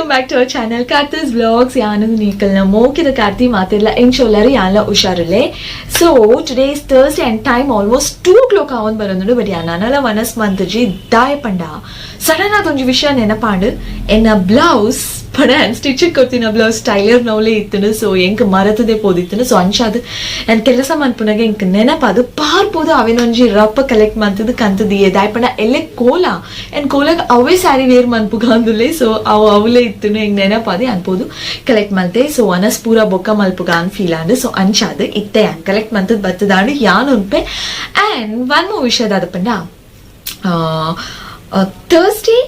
welcome back to our channel Karthi's vlogs. Yaanu neekalna mokida Karthi maatilla inshallari yaala usharille. So today is Thursday and time almost 2 o'clock avon barandu but yananala vanas mantaji daya panda sudden adonju vishaya nenapandu enna blouse pada stitch kortina blouse styler navle ittunu so enka maratade podittunu so anshadu and kelasa manpunaga enka nenapadu parpodu avenonji rappa collect mantadu kantadi daya panda elle kola and kola ave saree wear manpuga andule so avule ittunu enga nenapadi anpodu collect malte so anas pura bokka malpuga an feel ande so anshadu itte collect mantadu battadanu yanunpe and one more vishaya adapanda Thursday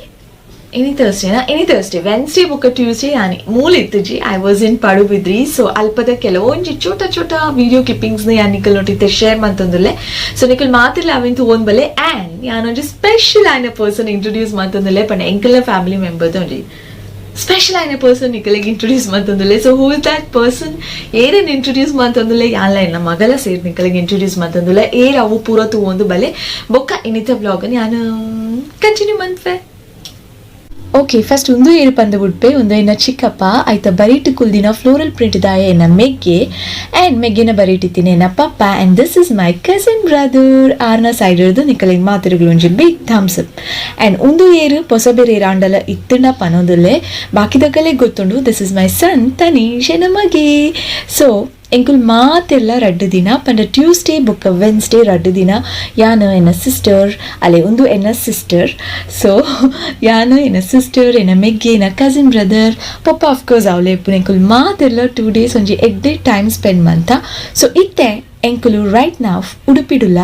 Wednesday book Tuesday and Moolituji I was in Padubidri so alpada kelonji chota video clippings ne yanikal notite share mantandule so nikal maathilla avintu on bale and yanonji special aina person introduce mantandule pan enkala family member donji special aina person nikal introduce mantandule so who is that person eren introduce mantandule yalla enna magala ser nikal introduce mantandule e ravu pura tu ondu bale bokka inita vlog ani yanu continue manfe. Okay first ಒಂದು ಏರು ಪಂದ ಉಡ್ಪೆ ಒಂದು ಇನ್ನ ಚಿಕ್ಕಪ್ಪ ಆಯ್ತಾ ಬರೀಟ್ ಕುಲ್ದಿನ floral print ದಾಯ ಎನ್ನ ಮೆಗ್ಗೆ and ಮೆಗ್ಗಿನ ಬರೀಟಿದ್ದೀನಿ ಎನ್ನ ಪಪ್ಪ and this is my cousin brother ಆರ್ನ ಸೈಡ್ ಇರೋದು ನಿಕ್ಕಲಿಗೆ ಮಾತಿರುಗಳು ಒಂಜಿ ಬಿಗ್ ಥಮ್ಸ್ ಅಪ್ ಆ್ಯಂಡ್ ಒಂದು ಏರು ಹೊಸ ಬೇರೆ ಏರಾಂಡಲ ಇತ್ತಂಡ ಪನೋದಲ್ಲೇ ಬಾಕಿದಕ್ಕಲೇ ಗೊತ್ತುಂಡು ದಿಸ್ ಇಸ್ ಮೈ ಸನ್ ತನೀಶ್ ಎನ್ನ ಮಗೆ ಸೊ ಎಂಕುಲ್ ಮಾತೆಲ್ಲ ರಡ್ಡು ದಿನ ಪಂಡ ಟ್ಯೂಸ್ಡೇ ಬುಕ್ಕ ವೆನ್ಸ್ಡೇ ರಡ್ಡು ದಿನ ಯಾನು ಎನ್ನ ಸಿಸ್ಟರ್ ಅಲ್ಲೇ ಒಂದು ಎನ್ನ ಸಿಸ್ಟರ್ ಸೊ ಯಾನು ಎನ್ನ ಸಿಸ್ಟರ್ ಎನ್ನ ಮೆಗ್ಗೆ ಎನ್ನ ಕಸಿನ್ ಬ್ರದರ್ ಪಪ್ಪ ಆಫ್ಕೋರ್ಸ್ ಅವಳೆ ಇಪ್ಪು ಎಂಕುಲ್ ಮಾತೆಲ್ಲ 2 days ಒಂಜಿ ಎಡ್ಡೆ ಟೈಮ್ ಸ್ಪೆಂಡ್ ಮಂತ ಸೊ ಇತ್ತೆ ಎಂಕುಲು ರೈಟ್ ನಾವ್ ಉಡುಪಿಡುಲ್ಲ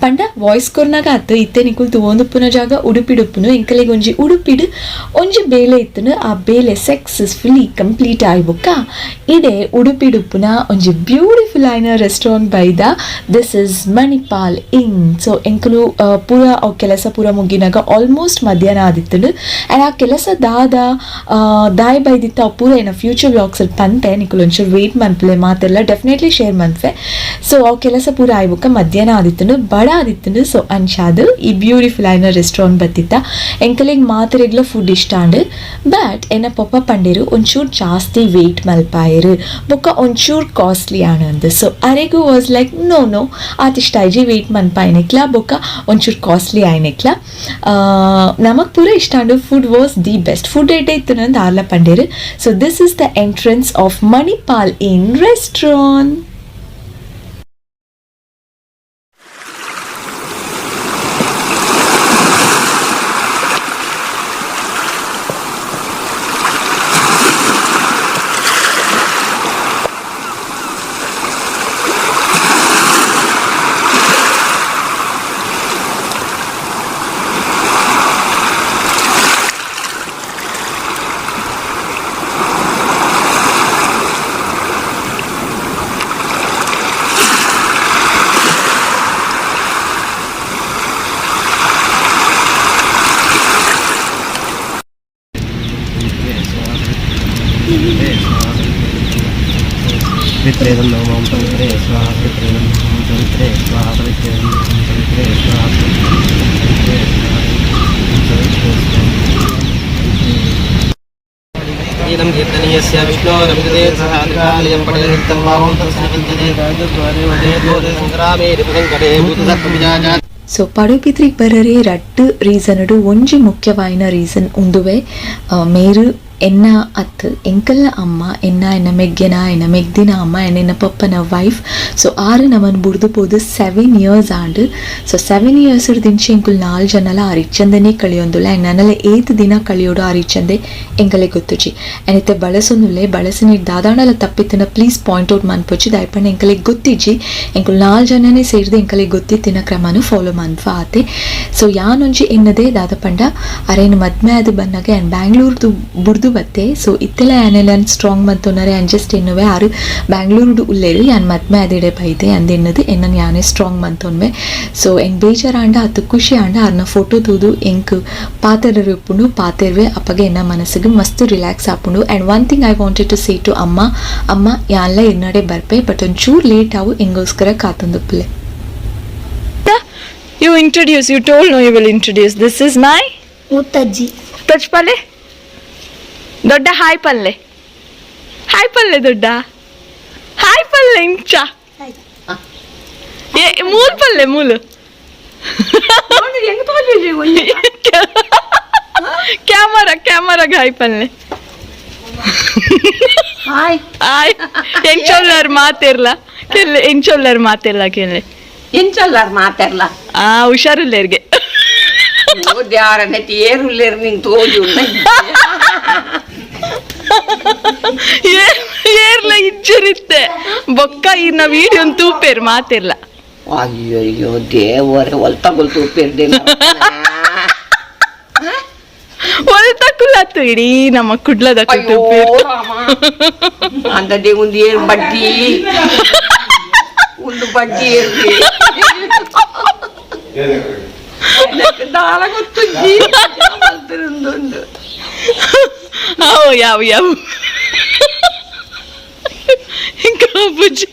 ಪಂಡ ವಾಯ್ಸ್ ಕೊರ್ನಾಗ ಆತು ಇತ್ತೆ ನಿಕುಲ್ ತುವೊಂದುಪ್ಪುನ ಜಾಗ ಉಡುಪಿಡುಪ್ಪುನು ಎಂಕಲೆಗೆ ಒಂಜಿ ಉಡುಪಿಡು ಒಂಜಿ ಬೇಲೆ ಇತ್ತನು ಆ ಬೇಲೆ ಸಕ್ಸಸ್ಫುಲಿ ಕಂಪ್ಲೀಟ್ ಆಯ್ಬುಕ್ಕ ಇಡೆ ಉಡುಪಿಡುಪ್ಪುನ ಒಂಜಿ ಬ್ಯೂಟಿಫುಲ್ ಆಯ್ನ ರೆಸ್ಟೋರೆಂಟ್ ಬೈದ this is Manipal in so ಎಂಕುಲು ಪೂರ ಅವು ಕೆಲಸ ಪೂರ ಮುಗಿನಾಗ ಆಲ್ಮೋಸ್ಟ್ ಮಧ್ಯಾಹ್ನ ಆದಿತ್ತುಂಡು ಆ್ಯಂಡ್ ಆ ಕೆಲಸ ದಾಯ ಬೈದಿತ್ತ ಅವು ಪೂರ ಏನ ಫ್ಯೂಚರ್ ವ್ಲಾಗ್ಸ್ ಅಲ್ಲಿ ಪಂತೆ ನಿಕುಲು ಒಂಚೂರು ವೇಟ್ ಮನ್ಪಲೆ ಮಾತೆಲ್ಲ ಡೆಫಿನೆಟ್ಲಿ ಶೇರ್ ಮನ್ಪೆ ಸೊ ಅವು ಕೆಲಸ ಪೂರ ಆಯ್ಬುಕ್ಕ ಮಧ್ಯಾಹ್ನ ಆದಿತ್ತುಂಡು ಬಡ ಆದಿತ್ತುಂಡು ಸೊ ಅನ್ಶಾದು ಈ ಬ್ಯೂಟಿಫುಲ್ ಆಯ್ನ ರೆಸ್ಟೋರೆಂಟ್ ಬತ್ತಿತ್ತ ಎಂಕಲಿಗೆ ಮಾತಿರೆಗ್ಲ ಫುಡ್ ಇಷ್ಟ ಅಂಡು ಬಟ್ ಎನ್ನ ಪಪ್ಪ ಪಂಡೇರು ಒಂಚೂರು ಜಾಸ್ತಿ ವೆಯ್ಟ್ ಮಲ್ಪಾಯರು ಬೊಕ್ಕ ಒಂಚೂರು ಕಾಸ್ಟ್ಲಿ ಆನಂದು ಸೊ ಅರೆಗೂ ವಾಸ್ ಲೈಕ್ ನೋ ಆತಿಷ್ಟ ಐಜಿ ವೆಯ್ಟ್ ಮನ್ಪಾಯನೆಕ್ಲ ಬೊಕ್ಕ ಒಂಚೂರು ಕಾಸ್ಟ್ಲಿ ಆಯ್ನೆಕ್ಲ ನಮಗ್ ಪೂರ ಇಷ್ಟ ಅಂಡು food was the best food ಏಟೆ ಇತ್ತು ನಂದು ಆರ್ಲ ಪಂಡೇರು so this is the entrance of Manipal in restaurant. वित्रेदं नमः पवित्रे स्वाहा वित्रेदं पवित्रे स्वाहा वित्रेदं पवित्रे स्वाहा वित्रे गीतं कीर्तनीयस्य विष्णोरमितदेव सहालिकालयं पठनित्यं भावं तस्मिन्नित्यते राजद्वारे वदे बोधे संग्रामे रिपुसंकटे भूतसत्त्वविजाजात. ಸೊ ಪಡುಬಿದ್ರಿಗೆ ಬರರೆ ರಡ್ಡು ರೀಸನ್ಡು ಒಂಜಿ ಮುಖ್ಯವಾಯಿನ ರೀಸನ್ ಉಂದುವೆ ಮೇರು ಎನ್ನ ಅತ್ತು ಎಂಕಲ್ನ ಅಮ್ಮ ಎನ್ನ ಮೆಗ್ದಿನ ಅಮ್ಮ ಎನ್ನ ಪಪ್ಪನ ವೈಫ್ ಸೊ ಆರು ನಮ್ಮನ್ನು ಬುಡ್ದು ಪೋದು 7 years ಆಂಡು ಸೊ 7 years ದಿಂಚಿ ಎಂಕುಲ್ 4 ಜನಲ ಆ ರಿಚ್ಚಂದನೇ ಕಳಿಯೊಂದುಲ್ಲ ಆ್ಯಂಡ್ ನನ್ನಲ್ಲ 8 ದಿನ ಕಳಿಯೋಡು ಆ ರಿಚ್ಚಂದೆ ಎಂಕಲೆ ಗೊತ್ತುಜಿ ಆ್ಯಂಡ್ ಇತ್ತೆ ಬಳಸೊಂದುಲ್ಲೆ ಬಳಸಿನ ದಾದಾಂಡಲ ತಪ್ಪಿತ್ತಿನ ಪ್ಲೀಸ್ ಪಾಯಿಂಟ್ ಔಟ್ ಮನ್ಪೊಚ್ಚಿ ದಾಯ್ಪಣ್ಣ ಎಂಕಲೆ ಗೊತ್ತಿಜ್ಜಿ ಎಂಕುಲ್ 4 ಜನನೇ ಸೇರಿದೆ ಎಂಕಲೆ ಗೊತ್ತಿತ್ತಿನ ಕ್ರಮನು ಫಾಲೋ ಮನ್ಫ ಆತೆ ಸೊ ಯಾನೊಂಜಿ ಎನ್ನದೆ ದಾದ ಪಂಡ ಅರೇನು ಮದ್ಮೆ ಅದು ಬನ್ನಾಗ ಆ್ಯಂಡ್ ಬ್ಯಾಂಗ್ಳೂರ್ದು ಬುಡ್ದು ಬತ್ತೆ ಸೊ ಇತ್ತೆಲ್ಲ ಆನೆಲ್ಲ ಸ್ಟ್ರಾಂಗ್ ಬಂತೊನ್ನರೆ ಅಂಜಸ್ಟ್ ಎನ್ನುವೆ ಆರು ಬ್ಯಾಂಗ್ಳೂರ್ಡು ಉಲ್ಲೇರು ಯಾನ್ ಮದ್ಮೆ ಅದಿಡೆ ಬೈದೆ ಅಂದೆನ್ನದು ಎನ್ನನ್ ಯಾನೇ ಸ್ಟ್ರಾಂಗ್ ಬಂತೊನ್ವೆ ಸೊ ಎಂಗ್ ಬೇಜಾರ ಆಂಡ ಅತ್ತು ಖುಷಿ ಆಂಡ ಅರ್ನ ಫೋಟೋ ತೂದು ಎಂಕ್ ಪಾತೆರ ಉಪ್ಪುಂಡು ಪಾತೆರ್ವೆ ಅಪ್ಪಗೆ ಎನ್ನ ಮನಸ್ಸಿಗೆ ಮಸ್ತ್ ರಿಲ್ಯಾಕ್ಸ್ ಆಪುಂಡು and one thing I wanted to say to ಅಮ್ಮ ಯಾನ್ಲ ಎನ್ನಡೆ ಬರ್ಪೆ ಬಟ್ ಒಂಚೂರು ಲೇಟ್ ಆವು ಎಂಗೋಸ್ಕರ ಕಾತೊಂದುಪ್ಪಲೆ. You introduce, you told no you will introduce. This is my Muttaji. Tajpale. ದೊಡ್ಡ ಹಾಯ್ ಪಲ್ಲೆ ದೊಡ್ಡ ಹಾಯ್ ಪಲ್ಲೆ ಇಂಚ ಮೂಲ್ ಪಲ್ಲೆ ಮೂಲು ಕ್ಯಾಮರಾಗ ಹಾಯ್ ಪಲ್ಲೆ ಹಾಯ್ ಹಾಯ್ ಎಂಚೊಲ್ಲರ್ ಮಾತಿರ್ಲ ಕೆಲ್ಲೆ ಎಂಚೊಲ್ಲರ್ ಮಾತಿರ್ಲ ಕೆಲ್ಲೆ ಎಂಚೊಲ್ಲಾರ ಮಾತಾಡ್ಲ ಹುಷಾರಿಲ್ಲೇರ್ಗೆ ಯಾರನ್ನ ಏರುಲ್ಲೇರು ನಿಂಗೆ ತೋಜು ಏರ್ಲ ಇಜ್ಜರಿತ್ತೆ ಬೊಕ್ಕ ಇನ್ನ ವಿಡಿಯೋ ತೂಪೇರ್ ಮಾತಿರ್ಲ ಅಯ್ಯೋ ಅಯ್ಯೋ ದೇವರೇ ಹೊಲ್ತಗೊಲ್ ತೂಪಿರ್ದೆ ಹೊಲ್ತಕ್ಕುಲತ್ತು ಇಡೀ ನಮ್ಮ ಕುಡ್ಲದ ತೂಪೇರ್ ಅಂದದೇ ಒಂದು ಏರು ಬಡ್ಡಿ ಒಂದು ಬಡ್ಡಿ ಏರ್ದೆ ದಾಳ ಗೊತ್ತು ಯಾವ ఇంకా బుజ్జి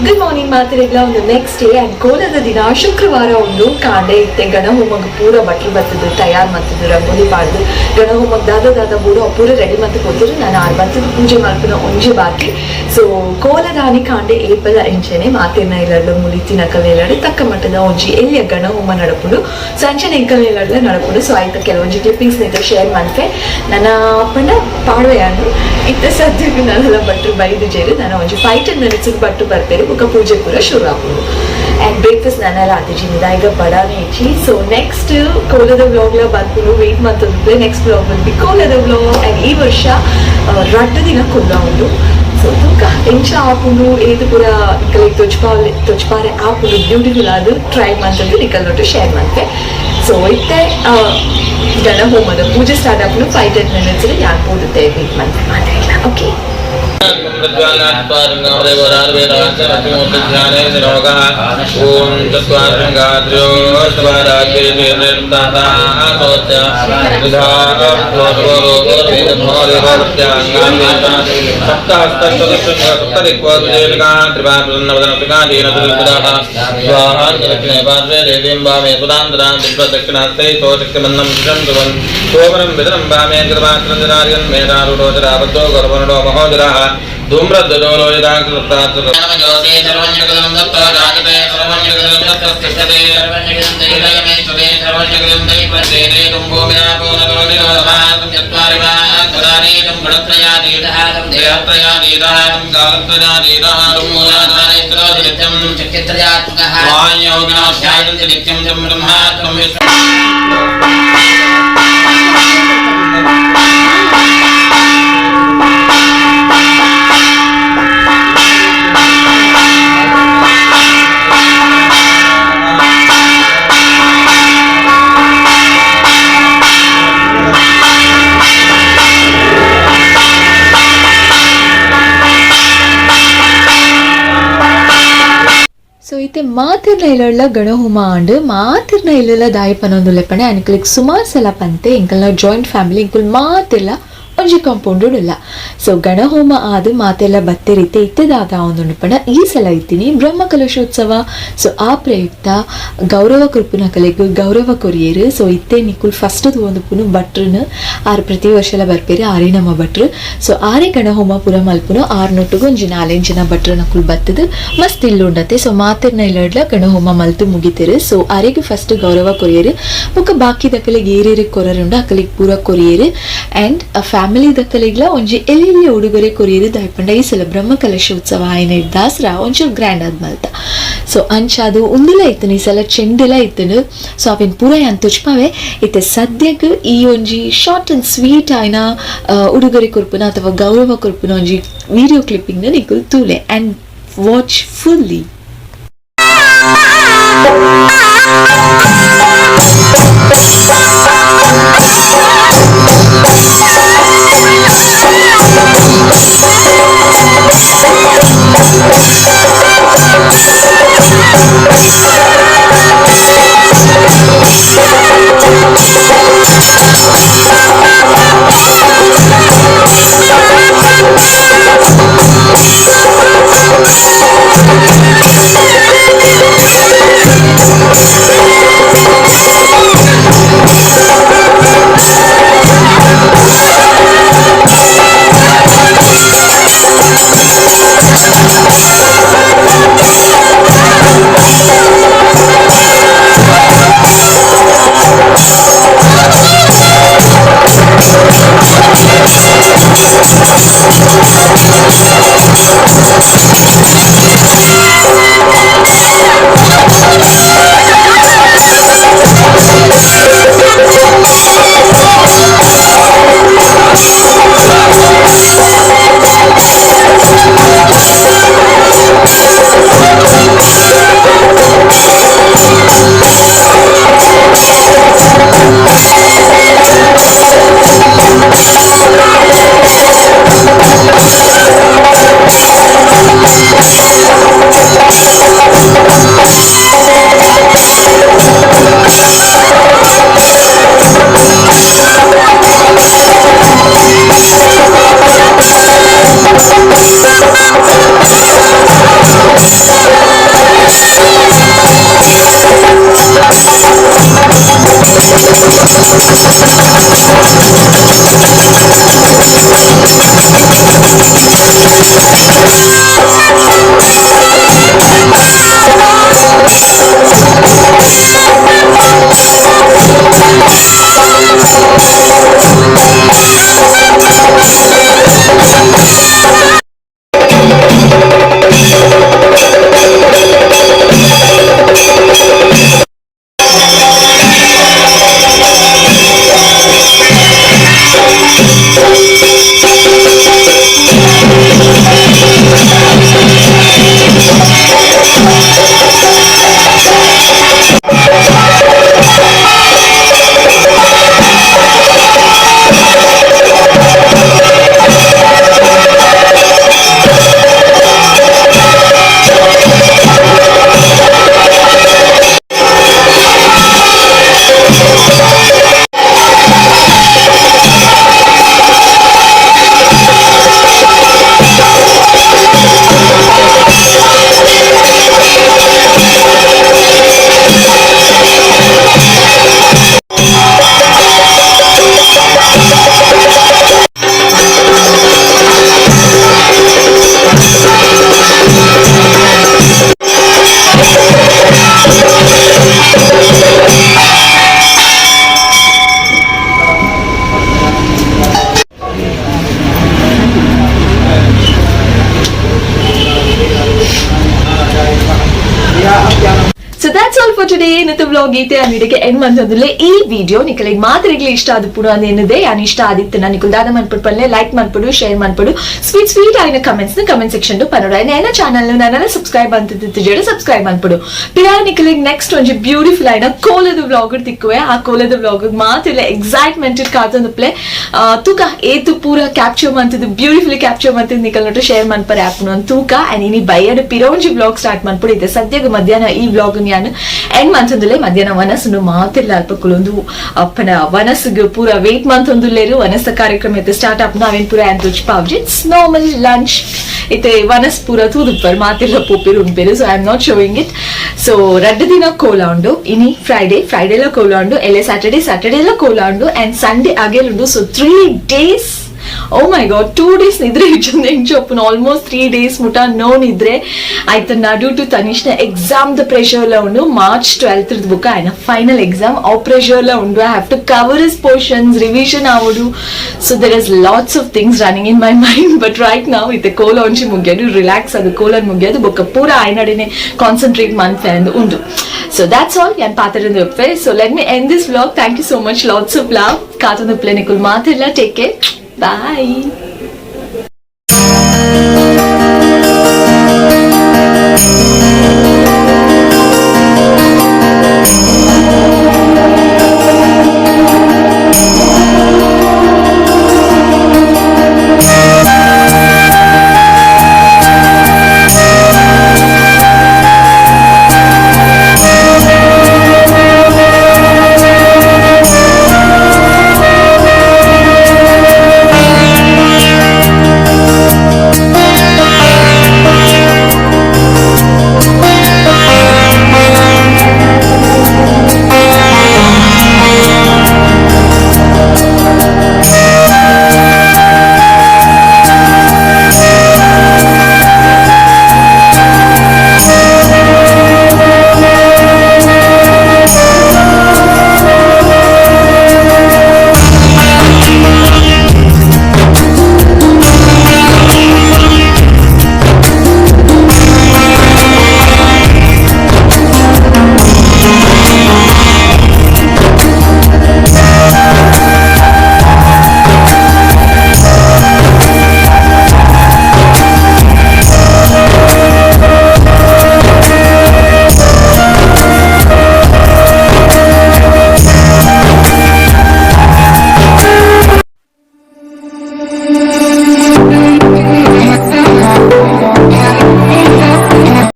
ಗುಡ್ ಮಾರ್ನಿಂಗ್ ಮಾತಿರಲ್ಲ ಒಂದು ನೆಕ್ಸ್ಟ್ ಡೇ ಅಂಡ್ ಕೋಲದ ದಿನ ಶುಕ್ರವಾರ ಒಂದು ಕಾಂಡೆ ಇತ್ತೆ ಗಣ ಹೋಮಗ್ ಪೂರ ಬಟ್ಲು ಬರ್ತದೆ ತಯಾರು ಮಾಡ್ತಿದ್ರು ರಂಗೋಲಿ ಪಾಡ್ದು ಗಣ ಹೋಮಗ್ ದಾದ ಬೂಡ ಪೂರ ರೆಡಿ ಮತ್ತೆ ಕೊಟ್ಟಿದ್ರು ನಾನು 6 ಬರ್ತದ ಪೂಜೆ ಮಾಡ್ಕೊಂಡು ಒಂಜೆ ಬಾಕಿ ಸೊ ಕೋಲದಾನಿ ಕಾಂಡೆ ಏಪಲ ಎಂಚನೆ ಮಾತಿನ ಇಲ್ಲಡ್ಲು ಮುಳಿತಿನ ಕಲೆಯಲ್ಲಾಡಿ ತಕ್ಕ ಮಟ್ಟದ ಒಂಜಿ ಎಲ್ಲಿಯ ಗಣ ಹೋಮ ನಡಪುಡು ಸಂಚನೆ ಎಂಕಲ್ ಇಲ್ಲಡ್ಲ ನಡಪುಡು ಸೊ ಆಯ್ತು ಕೆಲವೊಂಜಿ ಕ್ಲಿಪ್ಪಿಂಗ್ಸ್ ನಿಂತ ಶೇರ್ ಮಾಡ್ತೆ ನನ್ನ ಅಪ್ಪನ ಪಾಡ್ವೆಯನ್ನು ಇತ್ತ ಸದ್ಯಕ್ಕೆ ನಾನೆಲ್ಲ ಬಟ್ರು ಬೈದು ಜೇರು ನಾನು ಒಂಜಿ 5-10 ಮಿನಿಟ್ಸ್ ಬಟ್ಟು ಬರ್ತೇನೆ ಬುಕ್ಕ ಪೂಜೆ ಪೂರ ಶುರು ಆಗ್ಬೋದು ಆ್ಯಂಡ್ ಬ್ರೇಕ್ಫಾಸ್ಟ್ ನಾನೆಲ್ಲ ಆತಿಜಿನಿದ ಈಗ ಬಡಾನೆ ಇಚ್ಚಿ ಸೊ ನೆಕ್ಸ್ಟ್ ಕೋಲದ ವ್ಲಾಗ್ಲ ಬಂದ್ಬಿಡು ವೆಯ್ಟ್ ಮಾಡ್ತಿದ್ದೆ ನೆಕ್ಸ್ಟ್ ವ್ಲಾಗ್ ಬಂದ್ವಿ ಕೋಲದ ವ್ಲಾಗ್ ಆ್ಯಂಡ್ ಈ ವರ್ಷ ರಡ್ಡ ದಿನ ಕೊಲ್ಲ ಉಂಟು ಸೊ ತುಕ ಎಂಚ ಆಪುಂಡು ಏದು ಪೂರ ನಿಕಲಿಗೆ ತೊಚ್ಪಾರೆ ಆಪುಂಡು ಬ್ಯೂಟಿಫುಲ್ ಆದು ಟ್ರೈ ಮಾಡ್ತಿದ್ದು ನಿಕಲ್ನೊಟ್ಟು ಶೇರ್ ಮಾಡ್ತೆ ಸೊ ಇತ್ತೆ ಗಣ ಹೋಮದ ಪೂಜೆ ಸ್ಟಾರ್ಟ್ ಆಪುಂಡು 5-10 ಮಿನಿಟ್ಸ್ ಯಾಕೆ ಓದುತ್ತೆ ವೆಯ್ಟ್ ಮಾಡ್ತೆ ಮಾತಾಡಿಲ್ಲ ಓಕೆ ಧೂಮ್ರದ್ವರೋ ಯದಾಂಕೃತಾತ್ಮಕ ಜ್ಯೋತಿ ಸರ್ವಜ್ಞಗಲಂ ದತ್ತಾ ಜಾಗತೆ ಸರ್ವಜ್ಞಗಲಂ ದತ್ತಸ್ಥಿತೇ ಸರ್ವಜ್ಞಗಲಮೇಶ್ವರೇ ಸರ್ವಜ್ಞಗಲಂ ದೈವದೇನೇ ತುಂಭೂಮಿನಾಪೂರ್ಣಗಲೋ ನಿರೋಧಾತಂ ಚತ್ವಾರಿವಾ ಗದಾನೀತಂ ಗಣತ್ರಯಾದೀತಹಾತಂ ದೇಹತ್ರಯಾದೀತಹಾತಂ ಕಾಲತ್ರಯಾದೀತಹಾತಂ ಮೂಲಾಧಾರೇಶ್ವರೋ ನಿತ್ಯಂ ಚಕ್ರತ್ರಯಾತ್ಮಕಃ ವಾಯೋಗಿನಾಶ್ಯಾಯಂತಿ ನಿತ್ಯಂ ಚ ಬ್ರಹ್ಮಾತ್ಮಂ ಸೊ ಇತ್ತೆ ಮಾತಿರ್ನ ಇಲ್ಲಲ್ಲ ಗಣಹೋಮ ಆಂಡ್ ಮಾತಿರ್ನ ಇಲ್ಲಲ್ಲ ದಾಯಪನೊಂದು ಲೆಪ್ಪಣೆ ಅನ್ಕಲಿಗೆ ಸುಮಾರು ಸಲ ಪಂತೆ ಇಂಕಲ್ನ ಜಾಯಿಂಟ್ ಫ್ಯಾಮಿಲಿ ಇಂಕುಲ್ ಮಾತಿಲ್ಲ ಒಂಜಿ ಕಾಂಪೌಂಡ್ ಇಲ್ಲ ಸೊ ಗಣಹೋಮ ಆದ ಮಾತೆಲ್ಲ ಬತ್ತೆರಿತೆ ಇತ್ತೆದಾದ ಒಂದು ಪಣ ಈ ಸಲ ಇತ್ತೀನಿ ಬ್ರಹ್ಮ ಕಲಶೋತ್ಸವ ಸೊ ಆ ಪ್ರಯುಕ್ತ ಗೌರವ ಕೃಪನ ಕಲೆಗೂ ಗೌರವ ಕೊರಿಯರು ಸೊ ಇತ್ತೆ ನಿಕುಲ್ ಫಸ್ಟ್ ಒಂದು ಪುನು ಭಟ್ರನು ಆರು ಪ್ರತಿ ವರ್ಷಲ ಬರ್ಪೇರು ಆರೇ ನಮ್ಮ ಭಟ್ರು ಸೊ ಆರೇ ಗಣಹೋಮ ಪುರ ಮಲ್ಪುನು ಆರ್ನೊಟ್ಟಿಗೆ ಒಂಜಿ 4 ಜನ ಭಟ್ರು ನಕುಲ್ ಬತ್ತದು ಮಸ್ತ್ ಇಲ್ಲುಂಡತೆ ಸೊ ಮಾತಿರ್ನ ಇಲ್ಲಡ್ಲ ಗಣಹೋಮ ಮಲ್ತು ಮುಗಿತೇರು ಸೊ ಆರೆಗೂ ಫಸ್ಟ್ ಗೌರವ ಕೊರಿಯರು ಬೊಕ್ಕ ಬಾಕಿ ದಕ್ಕಲಿಗೆ ಏರೇರಿ ಕೊರರುಂಡು ಅಕ್ಕಲಿಗೆ ಪೂರ ಕೊರಿಯರು ಆ್ಯಂಡ್ ಫ್ಯಾಮಿಲಿ ದಕ್ಕಲಿಗ್ಲ ಒಂಜಿ ಎಲ್ಲಿ ಉಡುಗೊರೆ ಕೊರಿಯರು ದಾಯ್ಪಂಡ ಈ ಸಲ ಬ್ರಹ್ಮ ಕಲಶೋತ್ಸವ ಆಯ್ನ ದಾಸರ ಒಂಚೂರು ಗ್ರ್ಯಾಂಡ್ ಆದ್ ಮಲ್ತ ಸೊ ಅಂಚಾದು ಒಂದಿಲ್ಲ ಇತ್ತನು ಈ ಸಲ ಚೆಂಡಿಲ್ಲ ಇತ್ತನು ಸೊ ಅವೇನು ಪೂರ ಯಾನ್ ತುಚ್ಪಾವೆ ಇತ್ತೆ ಸದ್ಯಕ್ಕೆ ಈ ಒಂಜಿ ಶಾರ್ಟ್ ಅಂಡ್ ಸ್ವೀಟ್ ಆಯ್ನ ಉಡುಗೊರೆ ಕೊರ್ಪುನ ಅಥವಾ ಗೌರವ ಕೊರ್ಪುನ ಒಂಜಿ ವಿಡಿಯೋ ಕ್ಲಿಪ್ಪಿಂಗ್ನ ನಿಕುಲ್ ತೂಲೆ and watch fully So that's all for today. ಇನ್ನത്തെ ವ್ಲಾಗ್ ಗೀತೆ ಅನ್ನಿಡಕ್ಕೆ ಎಂಡ್ ಮಂತಂದುಲ್ಲೆ ಈ ವಿಡಿಯೋ ನಿಕಲಿಗೆ ಮಾತ್ರೆಗ್ಲಿ ಇಷ್ಟ ಆದ ಪುಡು ಅನ್ನೇನಿದೆ ಯಾನ್ ಇಷ್ಟ ಆದಿತ್ತು ನಿಕುಲ್ ದಾದ ಮನ್ಪಡು ಪಲ್ಲೆ ಲೈಕ್ ಮನ್ಪಡು ಶೇರ್ ಮನ್ಪಡು ಸ್ವೀಟ್ ಆಯ್ನ ಕಮೆಂಟ್ಸ್ ನ ಕಮೆಂಟ್ ಸೆಕ್ಷನ್ ಪನೋಡ ನನ್ನ ಚಾನಲ್ ನನ್ನ ಸಬ್ಸ್ಕ್ರೈಬ್ ಅಂತಿತ್ತು ಜೇಡ ಸಬ್ಸ್ಕ್ರೈಬ್ ಮನ್ಪಡು ಪಿರಾ ನಿಕಲಿಗೆ ನೆಕ್ಸ್ಟ್ ಒಂಜಿ ಬ್ಯೂಟಿಫುಲ್ ಆಯ್ನ ಕೋಲದ ವ್ಲಾಗ್ ತಿಕ್ಕುವೆ ಆ ಕೋಲದ ವ್ಲಾಗ್ ಮಾತಿಲ್ಲ ಎಕ್ಸೈಟ್ಮೆಂಟ್ ಕಾತೊಂದು ಪ್ಲೇ ತೂಕ ಏತು ಪೂರ ಕ್ಯಾಪ್ಚರ್ ಮಂತದ್ದು ಬ್ಯೂಟಿಫುಲಿ ಕ್ಯಾಪ್ಚರ್ ಮಂತದ್ದು ನಿಕಲ್ ನೋಟ್ರೆ ಶೇರ್ ಮನ್ಪರೆ ಆಪ್ನು ಅಂತ ತೂಕ ಅಂಡ್ ಇನಿ ಬೈಯಡ್ ಪಿರೋಂಜಿ ವ್ಲಾಗ್ ಸ್ಟಾರ್ಟ್ ಮನ್ಪಡು ಇದೆ ಸದ್ಯಗ ಮಧ್ಯಾಹ್ನ ಈ ವ್ಲಾಗ್ ನಾನು ಎಂಡ್ ಮಂತಂದುಲೆ ಮಧ್ಯಾಹ್ನ ವನಸ್ಸನ್ನು ಮಾತಿಲ್ಲ ಅಲ್ಪಕ್ಕುಲೊಂದು ಅಪ್ಪನ ವನಸ್ಸಿಗೆ ಪೂರ ವೇಟ್ ಮಂತೊಂದುಲ್ಲೇರು ವನಸ್ಸ ಕಾರ್ಯಕ್ರಮ ಇತ್ತೆ ಸ್ಟಾರ್ಟ್ ಅಪ್ ನಾವೇನ್ ಪೂರ ಅಂತುಚ್ ಪಾವ್ಜಿ ಇಟ್ಸ್ ನಾರ್ಮಲ್ ಲಂಚ್ ಇತ್ತೆ ವನಸ್ ಪೂರ ತೂದುಪ್ಪರ್ ಮಾತಿಲ್ಲ ಪೋಪಿರು ಉಂಪೇರು so I am not showing it so ರಡ್ಡ ದಿನ ಕೋಲ ಉಂಡು ಇನಿ ಫ್ರೈಡೇಲ ಕೋಲ ಉಂಡು ಎಲೆ ಸ್ಯಾಟರ್ಡೇಲ ಕೋಲ ಉಂಡು ಅಂಡ್ ಸಂಡೇ ಆಗೇಲುಂಡು so 3 days. Oh my god, 2 days ನಿದ್ರೆ ಇಚ್ಚಂದ ಹೆಂಚೊಪ್ಪನ ಆಲ್ಮೋಸ್ಟ್ 3 days ಮುಟ ನೋ ನಿದ್ರೆ ಆಯ್ತನ್ನ ಡ್ಯೂ ಟು ತನಿಷ್ನ ಎಕ್ಸಾಮ್ ದ ಪ್ರೆಷರ್ ಲ ಉಂಡು ಮಾರ್ಚ್ 12th ಬುಕ್ ಆಯ್ನ ಫೈನಲ್ ಎಕ್ಸಾಮ್ ಆ ಪ್ರೆಷರ್ ಲ ಉಂಡು I have to cover his portions revision ಆವಡು so there is lots of things running in my mind but right ನಾವು ಇತ್ತೆ ಕೋಲ ಒಂಚಿ ಮುಗಿಯೋದು ರಿಲ್ಯಾಕ್ಸ್ ಅದು ಕೋಲನ್ ಮುಗಿಯೋದು ಬೊಕ್ಕ ಪೂರ ಆಯ್ನಡೆನೆ ಕಾನ್ಸಂಟ್ರೇಟ್ ಮನ್ಫೆ ಅಂದು ಉಂಡು so that's all yan patarinde uppe so let me end this vlog. Thank you so much, lots of love. Kaatonu play nikul maatilla. Take care. Bye.